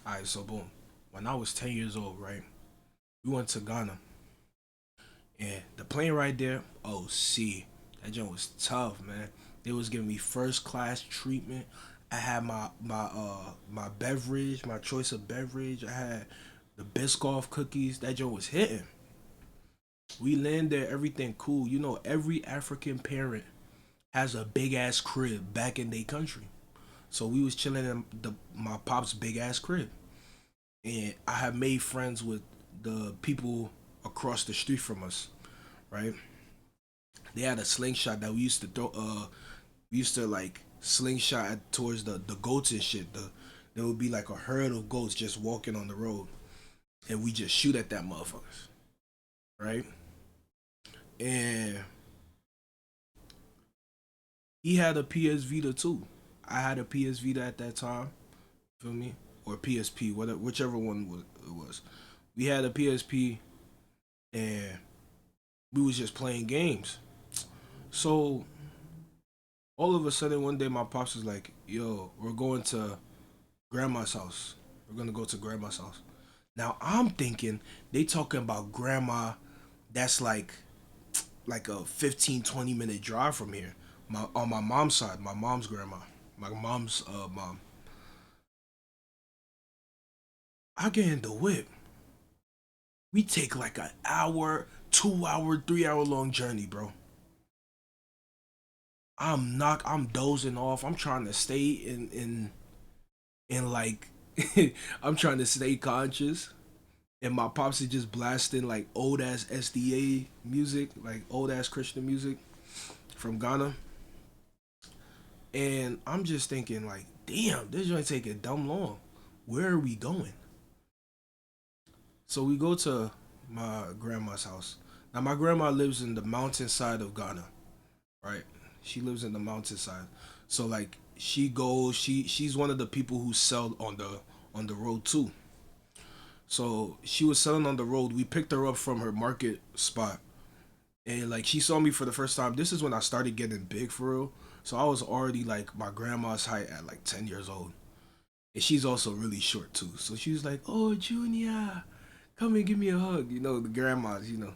Alright, so boom. When I was 10 years old, right, we went to Ghana. And the plane right there, oh, see, that joint was tough, man. They was giving me first class treatment. I had my beverage, my choice of beverage. I had the Biscoff cookies. That joint was hitting. We landed there, everything cool. You know, every African parent has a big ass crib back in their country. So we was chilling in my pop's big ass crib, and I had made friends with the people across the street from us. Right? They had a slingshot that we used to throw. We used to like slingshot towards the goats and shit. There would be like a herd of goats just walking on the road, and we just shoot at that motherfuckers. Right? And he had a PS Vita too. I had a PS Vita at that time. Feel me? Or PSP, whatever, whichever one it was. We had a PSP, and we was just playing games. So all of a sudden one day my pops was like, "Yo, we're going to grandma's house. We're gonna go to grandma's house." Now I'm thinking they talking about grandma that's like a 15-20 minute drive from here. My on my mom's side, my mom's grandma, my mom's mom. I get in the whip. We take like an hour, 2 hour, 3 hour long journey, bro. I'm dozing off. I'm trying to stay in like I'm trying to stay conscious. And my pops is just blasting like old ass SDA music, like old ass Christian music from Ghana. And I'm just thinking like, damn, this joint taking dumb long. Where are we going? So we go to my grandma's house. Now my grandma lives in the mountainside of Ghana, right? She lives in the mountainside. So like she's one of the people who sell on the road too. So she was selling on the road. We picked her up from her market spot, and like she saw me for the first time. This is when I started getting big for real. So I was already like my grandma's height at like 10 years old, and she's also really short too. So she was like, "Oh, Junior, come and give me a hug." You know the grandmas, you know.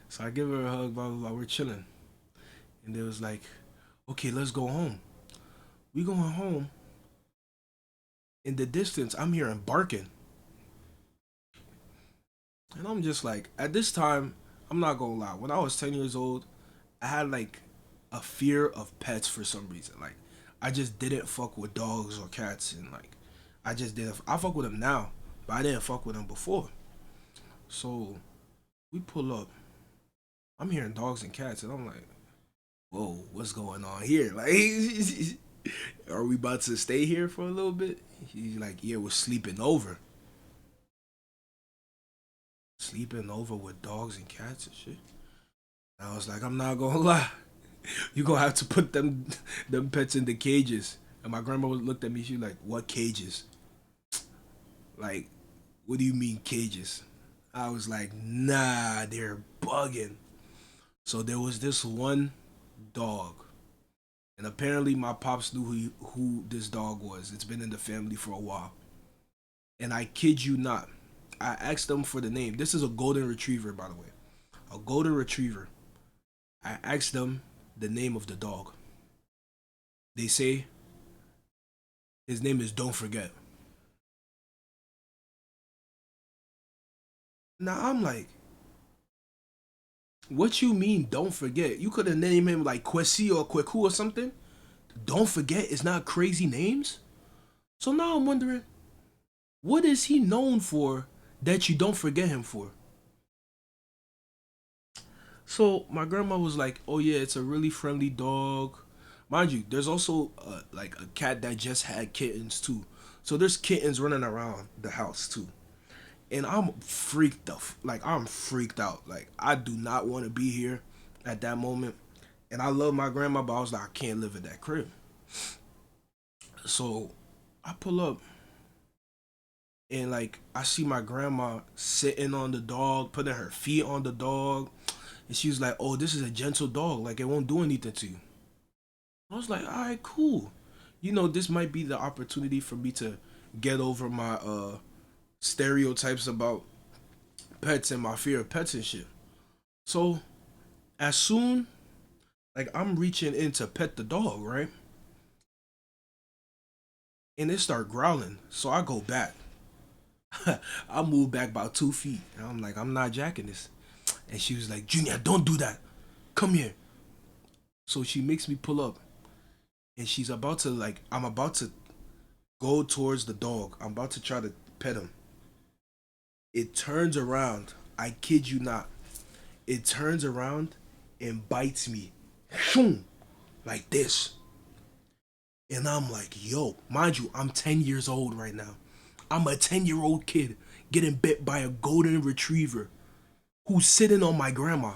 So I give her a hug. Blah blah blah. We're chilling, and it was like, "Okay, let's go home." We going home. In the distance, I'm hearing barking, and I'm just like, at this time, I'm not gonna lie. When I was 10 years old, I had like a fear of pets for some reason. Like I just didn't fuck with dogs or cats, and like I just didn't. I fuck with them now, but I didn't fuck with them before. So we pull up. I'm hearing dogs and cats, and I'm like, "Whoa, what's going on here? Like, are we about to stay here for a little bit?" He's like, "Yeah, we're sleeping over, sleeping over with dogs and cats and shit." And I was like, "I'm not gonna lie." You gonna have to put them pets in the cages. And my grandma looked at me. She was like, "What cages? Like, what do you mean cages?" I was like, "Nah, they're bugging." So there was this one dog, and apparently my pops knew who this dog was. It's been in the family for a while, and I kid you not, I asked them for the name. This is a golden retriever, by the way, a golden retriever. I asked them the name of the dog. They say his name is Don't Forget. Now I'm like, what you mean? Don't forget? You could have named him like Kwesi or Kweku or something. Don't forget is not crazy names. So now I'm wondering, what is he known for that you don't forget him for? So my grandma was like, "Oh yeah, it's a really friendly dog." Mind you, there's also like a cat that just had kittens too. So there's kittens running around the house too. And I'm freaked out. Like I'm freaked out. Like I do not want to be here at that moment. And I love my grandma, but I was like, I can't live in that crib. So I pull up, and like I see my grandma sitting on the dog, putting her feet on the dog, and she was like, "Oh, this is a gentle dog. Like it won't do anything to you." I was like, "All right, cool. You know, this might be the opportunity for me to get over my stereotypes about pets and my fear of pets and shit. So as soon like I'm reaching in to pet the dog, right? And it start growling. So I go back. I move back about 2 feet. And I'm like, I'm not jacking this. And she was like, Junior, don't do that. Come here. So she makes me pull up. And she's about to like I'm about to go towards the dog. I'm about to try to pet him. It turns around. I kid you not. It turns around and bites me. Shoom, like this. And I'm like, yo, mind you, I'm 10 years old right now. I'm a 10-year-old kid getting bit by a golden retriever who's sitting on my grandma.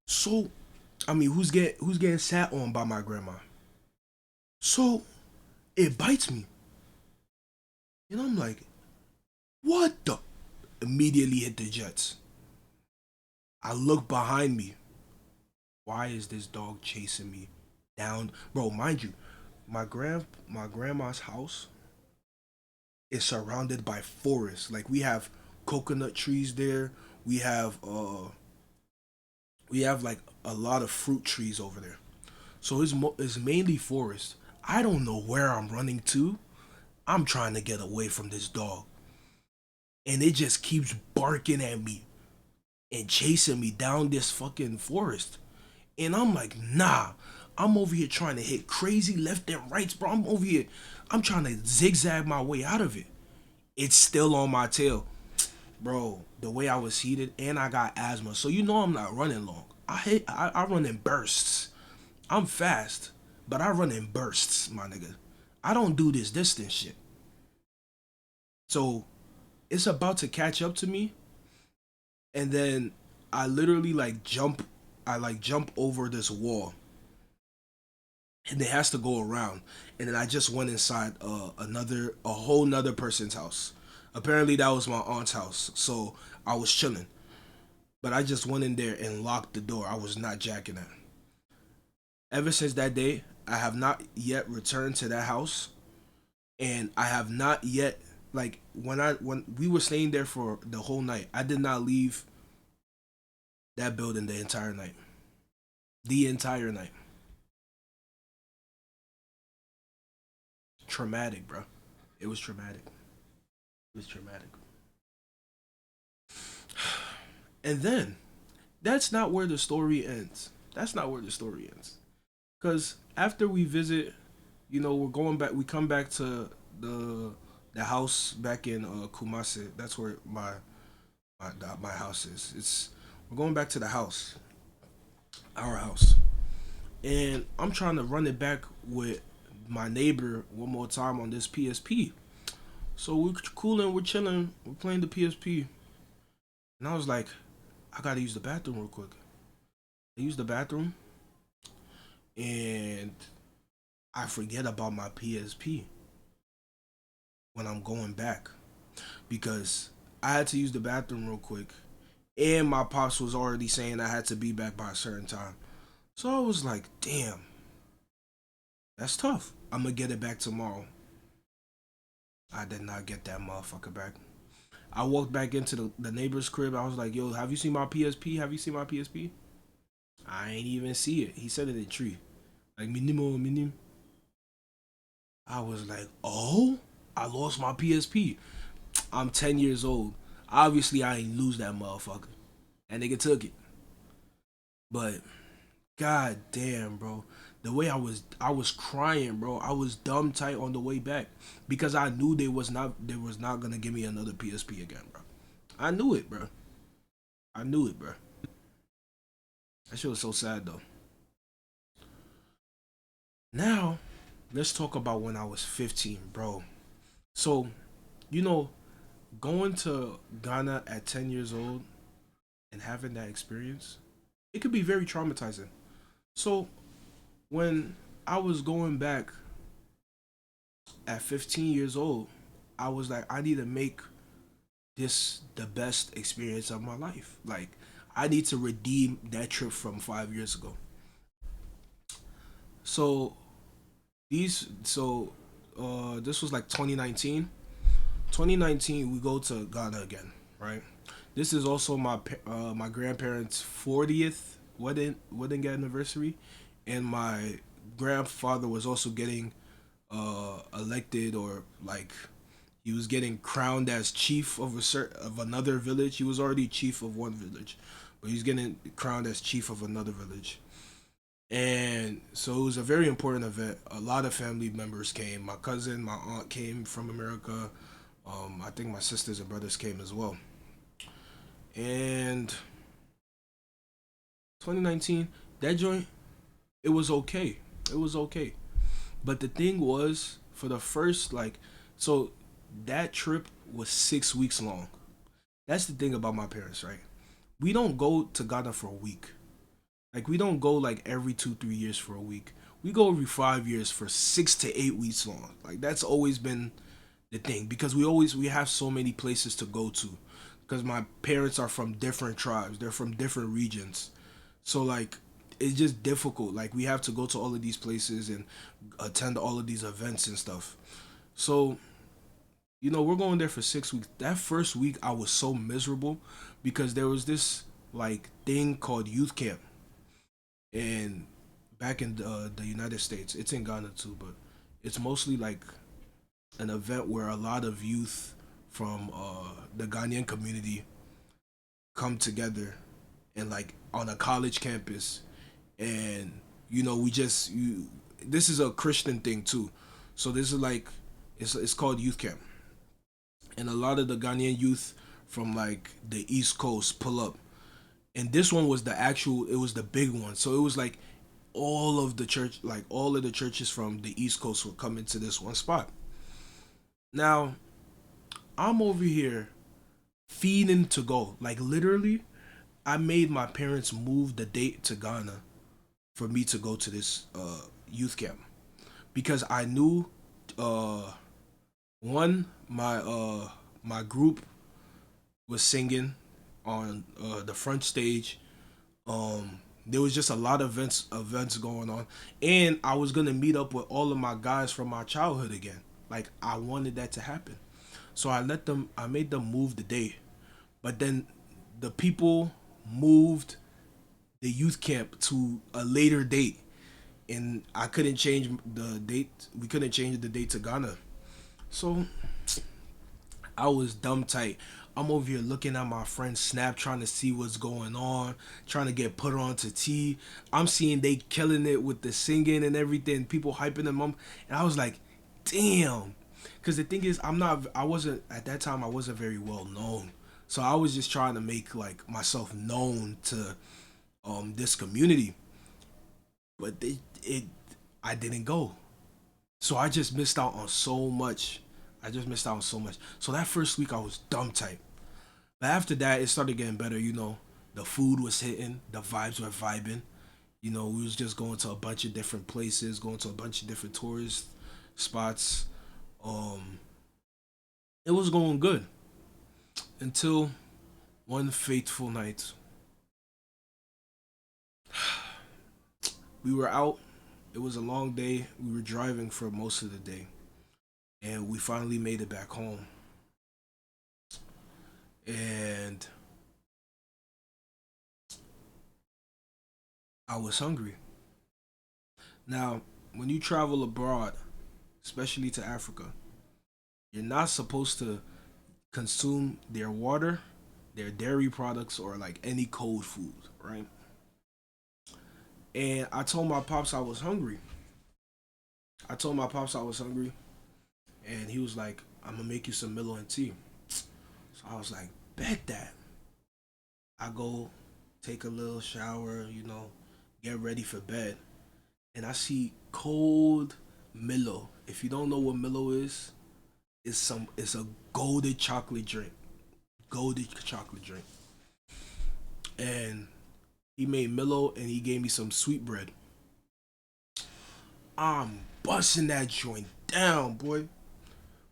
So, I mean, who's getting sat on by my grandma? So, it bites me. And I'm like, what the? Immediately hit the jets. I look behind me. Why is this dog chasing me down? Bro, mind you, my grandma's house is surrounded by forests. Like we have coconut trees there. We have we have like a lot of fruit trees over there. So it's mainly forest. I don't know where I'm running to. I'm trying to get away from this dog. And it just keeps barking at me and chasing me down this fucking forest. And I'm like, nah. I'm over here trying to hit crazy left and rights, bro. I'm over here. I'm trying to zigzag my way out of it. It's still on my tail. Bro, the way I was heated and I got asthma. So you know I'm not running long. I run in bursts. I'm fast, but I run in bursts, my nigga. I don't do this distance shit. So it's about to catch up to me, and then I literally like jump over this wall, and it has to go around. And then I just went inside a whole nother person's house. Apparently that was my aunt's house, so I was chilling. But I just went in there and locked the door. I was not jacking it. Ever since that day, I have not yet returned to that house, and I have not yet like when we were staying there for the whole night. I did not leave that building the entire night. The entire night. Traumatic, bro. It was traumatic. It was traumatic. And then that's not where the story ends. That's not where the story ends. Cause after we visit, we're going back. We come back to the house back in Kumasi. That's where my house is. We're going back to the house, our house, and I'm trying to run it back with my neighbor one more time on this PSP. So we're cooling, we're chilling, we're playing the PSP, and I was like, I gotta use the bathroom real quick. I use the bathroom, and I forget about my PSP when I'm going back because I had to use the bathroom real quick, and my pops was already saying I had to be back by a certain time. So I was like, damn, that's tough. I'm gonna get it back tomorrow. I did not get that motherfucker back. I walked back into the neighbor's crib. I was like, yo, have you seen my PSP? Have you seen my PSP? I ain't even see it. He said it in tree. Like, minimum. I was like, oh, I lost my PSP. I'm 10 years old. Obviously, I ain't lose that motherfucker. That nigga took it. But god damn, bro. The way I was crying, bro. I was dumb tight on the way back because I knew they was not gonna give me another PSP again, bro. I knew it, bro. I knew it, bro. That shit was so sad though. Now, let's talk about when I was 15, bro. So, you know, going to Ghana at 10 years old and having that experience, it could be very traumatizing. So, when I was going back at 15 years old, I was like, I need to make this the best experience of my life. Like, I need to redeem that trip from 5 years ago. So, these, so this was like 2019. 2019, we go to Ghana again, right? This is also my grandparents' 40th wedding anniversary, and my grandfather was also getting elected, or like he was getting crowned as chief of of another village. He was already chief of one village, but he's getting crowned as chief of another village. And so it was a very important event. A lot of family members came. My cousin, my aunt came from America. I think my sisters and brothers came as well. And 2019, that joint, it was okay. It was okay. But the thing was, for the first like, so that trip was 6 weeks long. That's the thing about my parents, right? We don't go to Ghana for a week. Like we don't go like every 2 3 years for a week. We go every 5 years for 6 to 8 weeks long. Like that's always been the thing, because we have so many places to go to. Because my parents are from different tribes. They're from different regions. So like it's just difficult. Like we have to go to all of these places and attend all of these events and stuff. So we're going there for 6 weeks. That first week I was so miserable because there was this like thing called youth camp, and back in the United States, it's in Ghana too, but it's mostly like an event where a lot of youth from the Ghanaian community come together and like on a college campus, and we just this is a Christian thing too, so this is like it's called youth camp, and a lot of the Ghanaian youth from like the East Coast pull up, and this one was it was the big one, so it was like all of the churches from the East Coast were coming to this one spot. Now I'm over here feeding to go, like literally I made my parents move the date to Ghana for me to go to this youth camp, because I knew uh, one my group was singing on the front stage. There was just a lot of events going on, and I was gonna meet up with all of my guys from my childhood again. Like I wanted that to happen, so I made them move the date, but then the people moved the youth camp to a later date, and I couldn't change the date. We couldn't change the date to Ghana, so I was dumb tight. I'm over here looking at my friend's snap, trying to see what's going on, trying to get put on to T. I'm seeing they killing it with the singing and everything, people hyping them up, and I was like, damn. Because the thing is, I wasn't at that time. I wasn't very well known, so I was just trying to make like myself known to this community, but I didn't go, so I just missed out on so much. I just missed out on so much. So that first week I was dumb tight. But after that, it started getting better. The food was hitting, the vibes were vibing. We was just going to a bunch of different places, going to a bunch of different tourist spots. Um, it was going good until one fateful night. We were out. It was a long day. We were driving for most of the day, and we finally made it back home. And I was hungry. Now, when you travel abroad, especially to Africa, you're not supposed to consume their water, their dairy products, or like any cold food, right? And I told my pops I was hungry. I told my pops I was hungry, and he was like, "I'm gonna make you some Milo and tea." So I was like, "Bet that." I go take a little shower, get ready for bed, and I see cold Milo. If you don't know what Milo is, it's a golden chocolate drink. Golden chocolate drink. And he made Milo and he gave me some sweet bread. I'm busting that joint down, boy.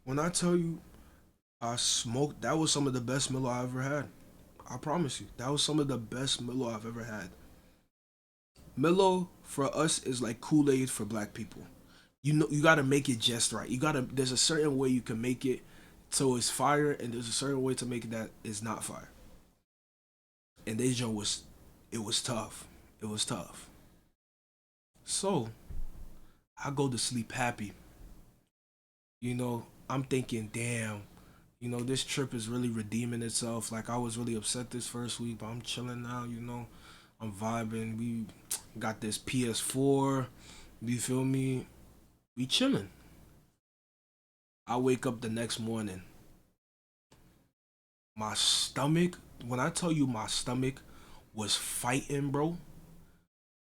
When I tell you I smoked, that was some of the best Milo I ever had. I promise you, that was some of the best Milo I've ever had. Milo for us is like Kool Aid for black people. You know, you gotta make it just right. You gotta. There's a certain way you can make it so it's fire, and there's a certain way to make it that is not fire. And this joint was, it was tough. It was tough. So I go to sleep happy. You know, I'm thinking, damn, you know, this trip is really redeeming itself. Like I was really upset this first week, but I'm chilling now. You know, I'm vibing. We got this PS4. You feel me? We chilling. I wake up the next morning. My stomach, when I tell you my stomach was fighting, bro,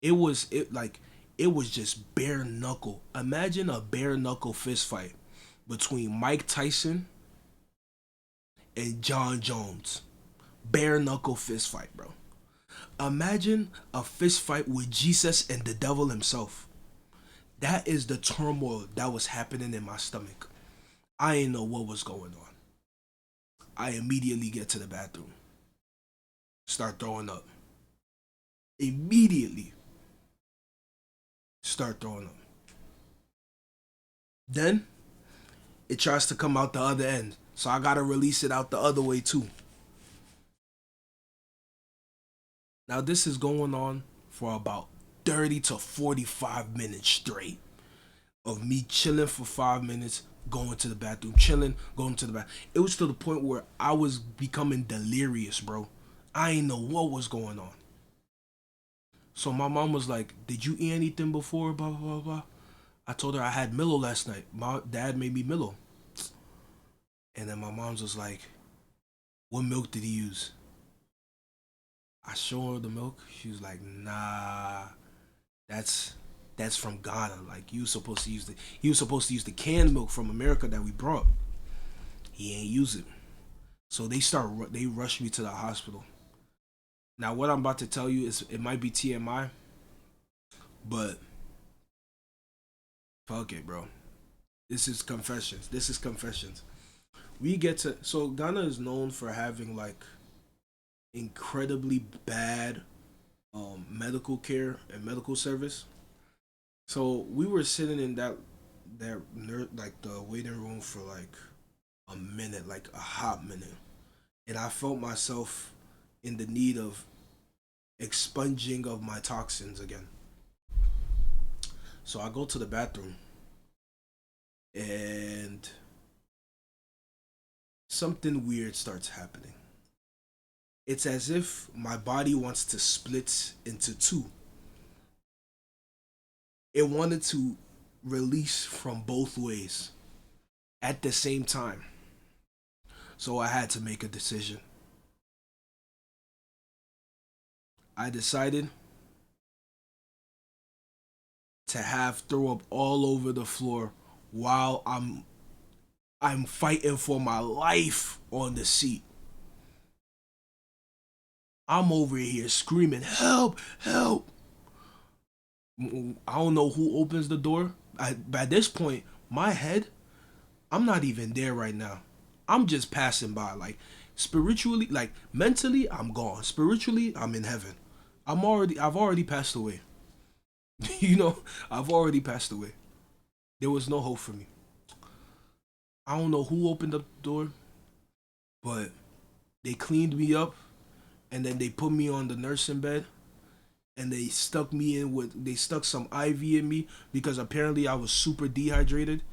it was just bare knuckle. Imagine a bare knuckle fist fight between Mike Tyson and John Jones. Bare knuckle fist fight, bro. Imagine a fist fight with Jesus and the devil himself. That is the turmoil that was happening in my stomach. I didn't know what was going on. I immediately get to the bathroom, start throwing up. Immediately start throwing up. Then it tries to come out the other end. So I gotta release it out the other way too. Now this is going on for about 30 to 45 minutes straight of me chilling for 5 minutes, going to the bathroom, chilling, going to the bathroom. It was to the point where I was becoming delirious, bro. I ain't know what was going on. So my mom was like, "Did you eat anything before?" Blah blah blah blah. I told her I had Milo last night. My dad made me Milo, and then my mom's was like, "What milk did he use?" I showed her the milk. She was like, "Nah, that's that's from Ghana. Like you supposed to use the he was supposed to use the canned milk from America that we brought. He ain't use it." So they rushed me to the hospital. Now what I'm about to tell you is it might be TMI, but fuck it, bro. This is confessions. This is confessions. We get to so Ghana is known for having like incredibly bad medical care and medical service. So we were sitting in like the waiting room for like a minute, like a hot minute, and I felt myself in the need of expunging of my toxins again. So I go to the bathroom, and something weird starts happening. It's as if my body wants to split into two. It wanted to release from both ways at the same time. So I had to make a decision. I decided to have throw up all over the floor while I'm fighting for my life on the seat. I'm over here screaming, "Help! Help!" I don't know who opens the door. By this point, my head, I'm not even there right now. I'm just passing by. Like spiritually, like mentally, I'm gone. Spiritually, I'm in heaven. I've already passed away. You know, I've already passed away. There was no hope for me. I don't know who opened up the door, but they cleaned me up and then they put me on the nursing bed and they stuck some IV in me because apparently I was super dehydrated,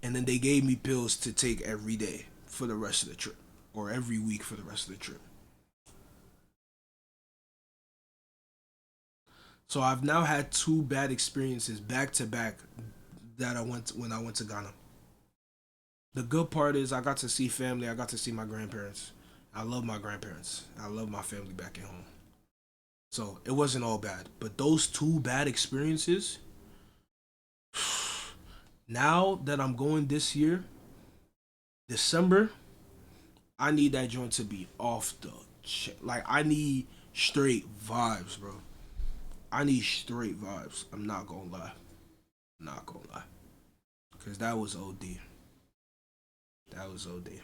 and then they gave me pills to take every day for the rest of the trip or every week for the rest of the trip. So I've now had two bad experiences back to back that I when I went to Ghana. The good part is I got to see family. I got to see my grandparents. I love my grandparents. I love my family back at home. So it wasn't all bad. But those two bad experiences, now that I'm going this year, December, I need that joint to be off the like I need straight vibes, bro. I need straight vibes. I'm not gonna lie. I'm not gonna lie. Cause that was OD. That was OD.